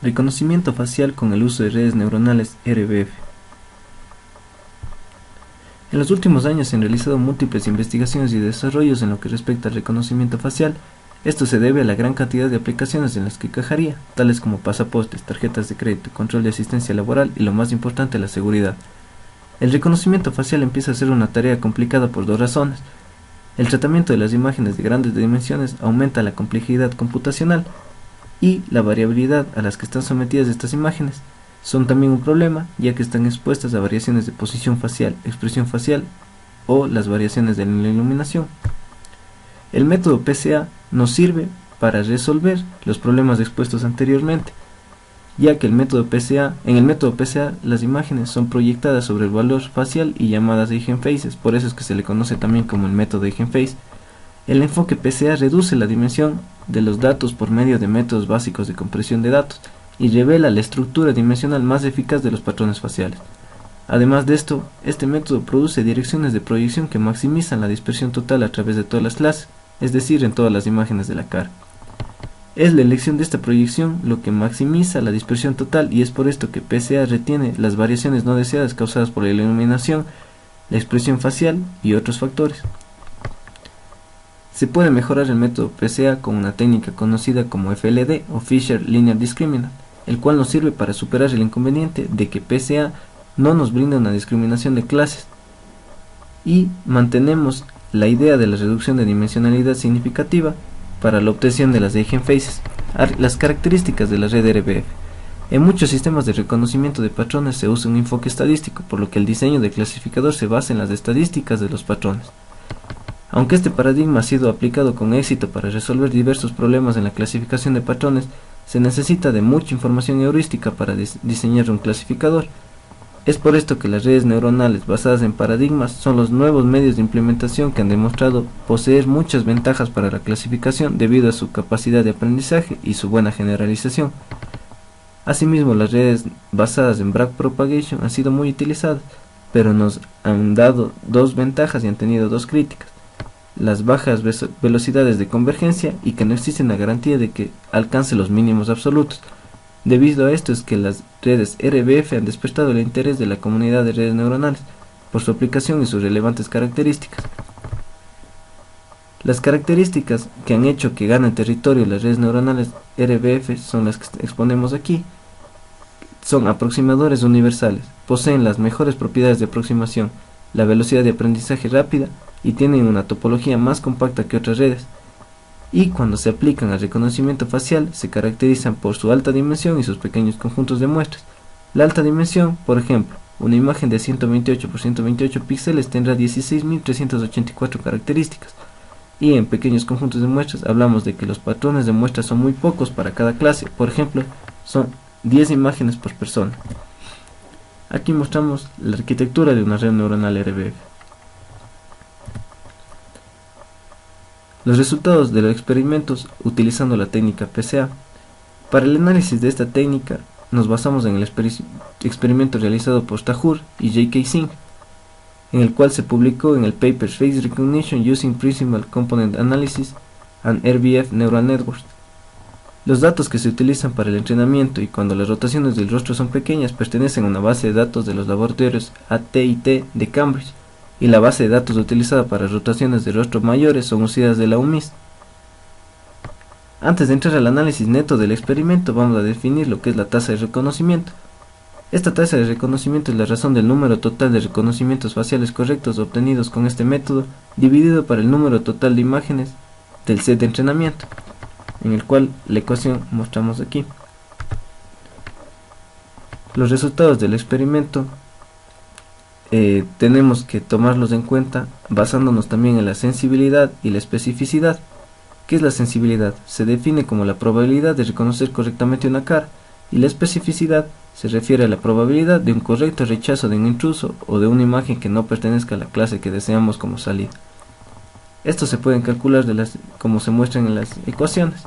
Reconocimiento facial con el uso de redes neuronales RBF. En los últimos años se han realizado múltiples investigaciones y desarrollos en lo que respecta al reconocimiento facial. Esto se debe a la gran cantidad de aplicaciones en las que encajaría, tales como pasaportes, tarjetas de crédito, control de asistencia laboral y, lo más importante, la seguridad. El reconocimiento facial empieza a ser una tarea complicada por dos razones. El tratamiento de las imágenes de grandes dimensiones aumenta la complejidad computacional y la variabilidad a las que están sometidas estas imágenes son también un problema, ya que están expuestas a variaciones de posición facial, expresión facial o las variaciones de la iluminación. El método PCA nos sirve para resolver los problemas expuestos anteriormente, ya que en el método PCA las imágenes son proyectadas sobre el valor facial y llamadas eigenfaces, por eso es que se le conoce también como el método eigenface. El enfoque PCA reduce la dimensión de los datos por medio de métodos básicos de compresión de datos y revela la estructura dimensional más eficaz de los patrones faciales. Además de esto, este método produce direcciones de proyección que maximizan la dispersión total a través de todas las clases, es decir, en todas las imágenes de la cara. Es la elección de esta proyección lo que maximiza la dispersión total, y es por esto que PCA retiene las variaciones no deseadas causadas por la iluminación, la expresión facial y otros factores. Se puede mejorar el método PCA con una técnica conocida como FLD o Fisher Linear Discriminant, el cual nos sirve para superar el inconveniente de que PCA no nos brinda una discriminación de clases, y mantenemos la idea de la reducción de dimensionalidad significativa para la obtención de las eigenfaces. Las características de la red RBF. En muchos sistemas de reconocimiento de patrones se usa un enfoque estadístico, por lo que el diseño del clasificador se basa en las estadísticas de los patrones. Aunque este paradigma ha sido aplicado con éxito para resolver diversos problemas en la clasificación de patrones, se necesita de mucha información heurística para diseñar un clasificador. Es por esto que las redes neuronales basadas en paradigmas son los nuevos medios de implementación que han demostrado poseer muchas ventajas para la clasificación debido a su capacidad de aprendizaje y su buena generalización. Asimismo, las redes basadas en backpropagation han sido muy utilizadas, pero nos han dado dos ventajas y han tenido dos críticas: las bajas velocidades de convergencia y que no existe una garantía de que alcance los mínimos absolutos. Debido a esto es que las redes RBF han despertado el interés de la comunidad de redes neuronales por su aplicación y sus relevantes características. Las características que han hecho que ganen territorio las redes neuronales RBF son las que exponemos aquí. Son aproximadores universales, poseen las mejores propiedades de aproximación, la velocidad de aprendizaje rápida y tienen una topología más compacta que otras redes. Y cuando se aplican al reconocimiento facial se caracterizan por su alta dimensión y sus pequeños conjuntos de muestras. La alta dimensión, por ejemplo, una imagen de 128 por 128 píxeles tendrá 16.384 características, y en pequeños conjuntos de muestras hablamos de que los patrones de muestras son muy pocos para cada clase. Por ejemplo, son 10 imágenes por persona. Aquí mostramos la arquitectura de una red neuronal RBF. Los resultados de los experimentos utilizando la técnica PCA. Para el análisis de esta técnica nos basamos en el experimento realizado por Tahur y J.K. Singh, en el cual se publicó en el paper Face Recognition Using Principal Component Analysis and RBF Neural Networks. Los datos que se utilizan para el entrenamiento y cuando las rotaciones del rostro son pequeñas pertenecen a una base de datos de los laboratorios AT&T de Cambridge, y la base de datos utilizada para rotaciones de rostro mayores son usadas de la UMIS. Antes de entrar al análisis neto del experimento, vamos a definir lo que es la tasa de reconocimiento. Esta tasa de reconocimiento es la razón del número total de reconocimientos faciales correctos obtenidos con este método, dividido por el número total de imágenes del set de entrenamiento, en el cual la ecuación mostramos aquí. Los resultados del experimento tenemos que tomarlos en cuenta basándonos también en la sensibilidad y la especificidad. ¿Qué es la sensibilidad? Se define como la probabilidad de reconocer correctamente una cara, y la especificidad se refiere a la probabilidad de un correcto rechazo de un intruso o de una imagen que no pertenezca a la clase que deseamos como salida. Estos se pueden calcular como se muestran en las ecuaciones,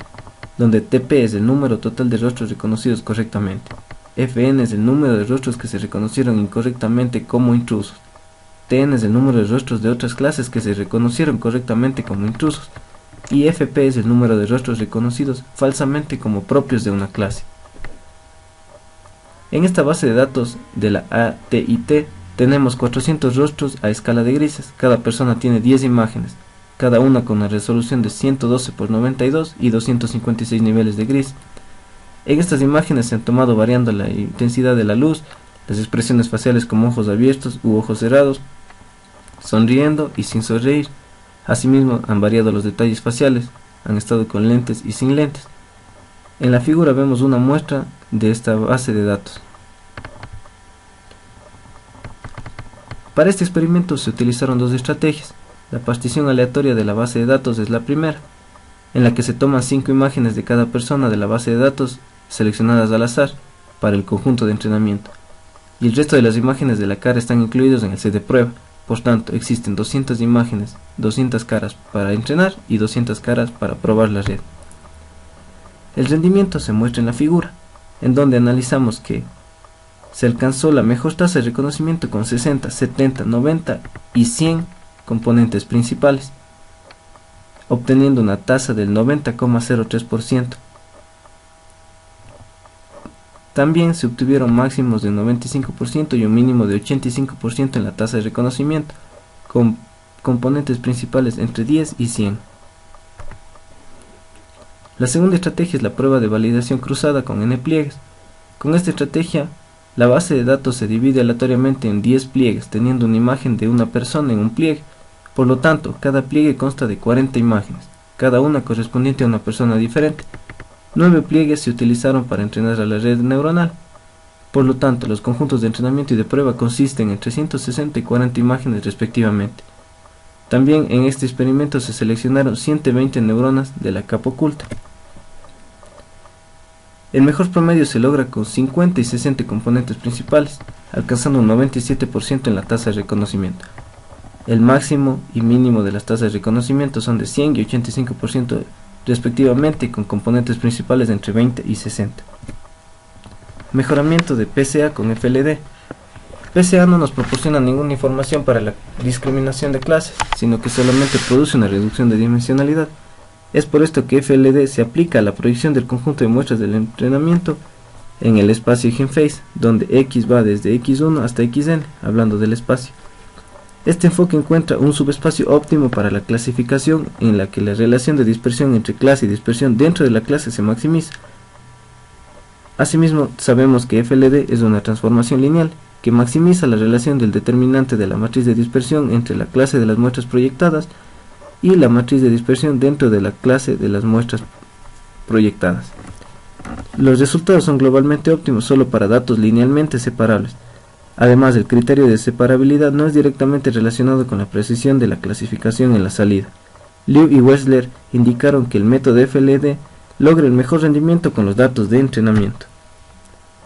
donde TP es el número total de rostros reconocidos correctamente, Fn es el número de rostros que se reconocieron incorrectamente como intrusos, Tn es el número de rostros de otras clases que se reconocieron correctamente como intrusos, y Fp es el número de rostros reconocidos falsamente como propios de una clase. En esta base de datos de la ATIT tenemos 400 rostros a escala de grises. Cada persona tiene 10 imágenes, cada una con una resolución de 112 por 92 y 256 niveles de gris. En estas imágenes se han tomado variando la intensidad de la luz, las expresiones faciales como ojos abiertos u ojos cerrados, sonriendo y sin sonreír. Asimismo han variado los detalles faciales, han estado con lentes y sin lentes. En la figura vemos una muestra de esta base de datos. Para este experimento se utilizaron dos estrategias. La partición aleatoria de la base de datos es la primera, en la que se toman 5 imágenes de cada persona de la base de datos seleccionadas al azar para el conjunto de entrenamiento, y el resto de las imágenes de la cara están incluidos en el set de prueba. Por tanto, existen 200 imágenes, 200 caras para entrenar y 200 caras para probar la red. El rendimiento se muestra en la figura, en donde analizamos que se alcanzó la mejor tasa de reconocimiento con 60, 70, 90 y 100 componentes principales, obteniendo una tasa del 90,03%. También se obtuvieron máximos de 95% y un mínimo de 85% en la tasa de reconocimiento, con componentes principales entre 10 y 100. La segunda estrategia es la prueba de validación cruzada con n pliegues. Con esta estrategia, la base de datos se divide aleatoriamente en 10 pliegues, teniendo una imagen de una persona en un pliegue. Por lo tanto, cada pliegue consta de 40 imágenes, cada una correspondiente a una persona diferente. 9 pliegues se utilizaron para entrenar a la red neuronal. Por lo tanto, los conjuntos de entrenamiento y de prueba consisten en 360 y 40 imágenes respectivamente. También en este experimento se seleccionaron 120 neuronas de la capa oculta. El mejor promedio se logra con 50 y 60 componentes principales, alcanzando un 97% en la tasa de reconocimiento. El máximo y mínimo de las tasas de reconocimiento son de 100 y 85% respectivamente, con componentes principales de entre 20 y 60. Mejoramiento de PCA con FLD. PCA no nos proporciona ninguna información para la discriminación de clases, sino que solamente produce una reducción de dimensionalidad. Es por esto que FLD se aplica a la proyección del conjunto de muestras del entrenamiento en el espacio EigenPhase, donde X va desde X1 hasta Xn, hablando del espacio. Este enfoque encuentra un subespacio óptimo para la clasificación en la que la relación de dispersión entre clase y dispersión dentro de la clase se maximiza. Asimismo, sabemos que FLD es una transformación lineal que maximiza la relación del determinante de la matriz de dispersión entre la clase de las muestras proyectadas y la matriz de dispersión dentro de la clase de las muestras proyectadas. Los resultados son globalmente óptimos solo para datos linealmente separables. Además, el criterio de separabilidad no es directamente relacionado con la precisión de la clasificación en la salida. Liu y Wessler indicaron que el método FLD logra el mejor rendimiento con los datos de entrenamiento.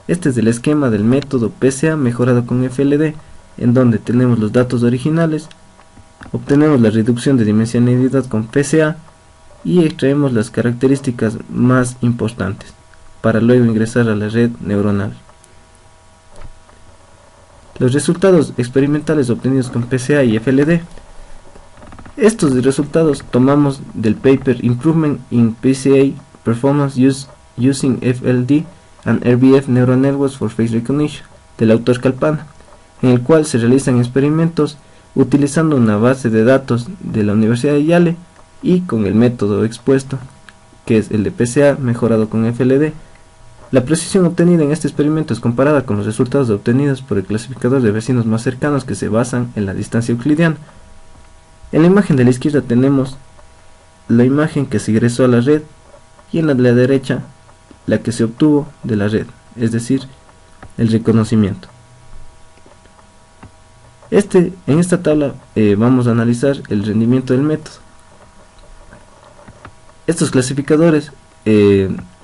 Este es el esquema del método PCA mejorado con FLD, en donde tenemos los datos originales, obtenemos la reducción de dimensionalidad con PCA y extraemos las características más importantes, para luego ingresar a la red neuronal. Los resultados experimentales obtenidos con PCA y FLD. Estos resultados tomamos del paper Improvement in PCA Performance Using FLD and RBF Neural Networks for Face Recognition, del autor Kalpana, en el cual se realizan experimentos utilizando una base de datos de la Universidad de Yale y con el método expuesto, que es el de PCA mejorado con FLD. La precisión obtenida en este experimento es comparada con los resultados obtenidos por el clasificador de vecinos más cercanos, que se basan en la distancia euclidiana. En la imagen de la izquierda tenemos la imagen que se ingresó a la red y en la de la derecha la que se obtuvo de la red, es decir, el reconocimiento. En esta tabla vamos a analizar el rendimiento del método. Estos clasificadores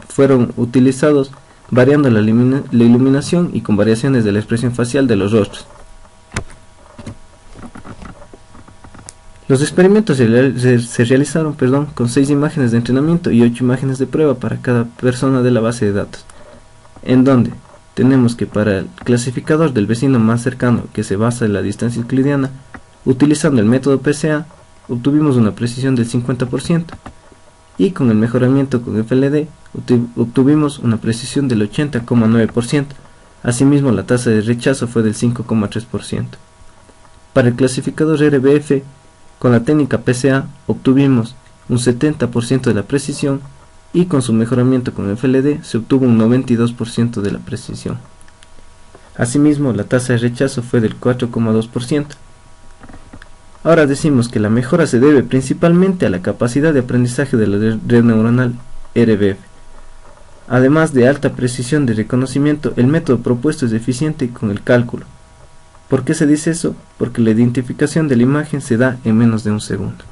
fueron utilizados variando la iluminación y con variaciones de la expresión facial de los rostros. Los experimentos se realizaron con 6 imágenes de entrenamiento y 8 imágenes de prueba para cada persona de la base de datos, en donde tenemos que para el clasificador del vecino más cercano, que se basa en la distancia euclidiana, utilizando el método PCA, obtuvimos una precisión del 50%, y con el mejoramiento con FLD obtuvimos una precisión del 80,9%, Asimismo, la tasa de rechazo fue del 5,3%. Para el clasificador RBF, con la técnica PCA obtuvimos un 70% de la precisión y con su mejoramiento con FLD se obtuvo un 92% de la precisión. Asimismo, la tasa de rechazo fue del 4,2%. Ahora decimos que la mejora se debe principalmente a la capacidad de aprendizaje de la red neuronal RBF. Además de alta precisión de reconocimiento, el método propuesto es eficiente con el cálculo. ¿Por qué se dice eso? Porque la identificación de la imagen se da en menos de un segundo.